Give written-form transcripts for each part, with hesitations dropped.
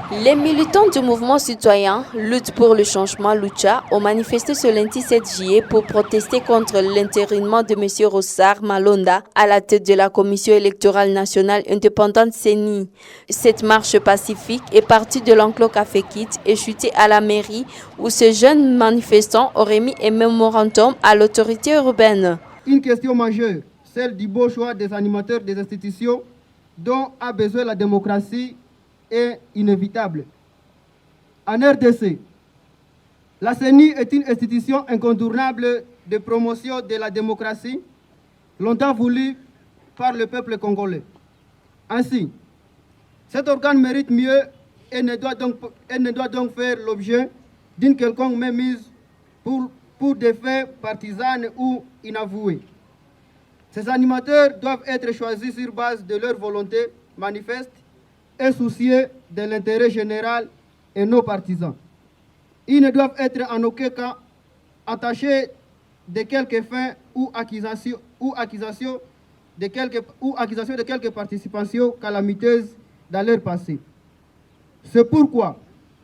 Les militants du mouvement citoyen Lutte pour le changement Lucha ont manifesté ce lundi 7 juillet pour protester contre l'intérinement de M. Rossard Malonda à la tête de la Commission électorale nationale indépendante CENI. Cette marche pacifique est partie de l'enclos Café Kit et chutée à la mairie où ce jeune manifestant aurait mis un mémorandum à l'autorité urbaine. Une question majeure, celle du bon choix des animateurs des institutions dont a besoin la démocratie est inévitable. En RDC, la CENI est une institution incontournable de promotion de la démocratie, longtemps voulue par le peuple congolais. Ainsi, cet organe mérite mieux et ne doit donc faire l'objet d'une quelconque mainmise pour des faits partisans ou inavoués. Ces animateurs doivent être choisis sur base de leur volonté manifeste et soucieux de l'intérêt général et non partisans. Ils ne doivent être en aucun cas attachés de quelques fins ou accusations de quelques participations calamiteuses dans leur passé. C'est pourquoi,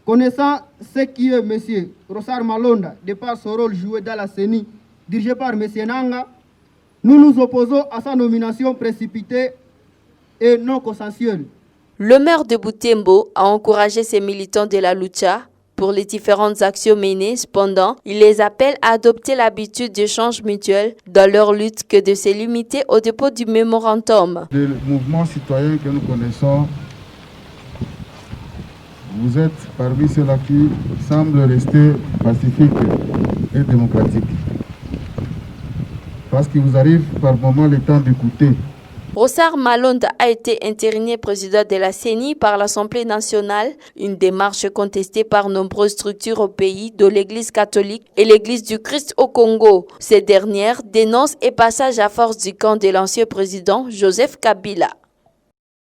connaissant ce qui est M. Rossard Malonda, de par son rôle joué dans la CENI, dirigé par M. Nanga, nous nous opposons à sa nomination précipitée et non consensuelle. Le maire de Butembo a encouragé ses militants de la Lucha pour les différentes actions menées. Cependant, il les appelle à adopter l'habitude d'échange mutuel dans leur lutte que de se limiter au dépôt du mémorandum. Le mouvement citoyen que nous connaissons, vous êtes parmi ceux-là qui semblent rester pacifiques et démocratiques. Parce qu'il vous arrive par moments le temps d'écouter. Rossard Malonda a été intériné président de la CENI par l'Assemblée nationale, une démarche contestée par nombreuses structures au pays, de l'Église catholique et l'Église du Christ au Congo. Ces dernières dénoncent et passage à force du camp de l'ancien président Joseph Kabila.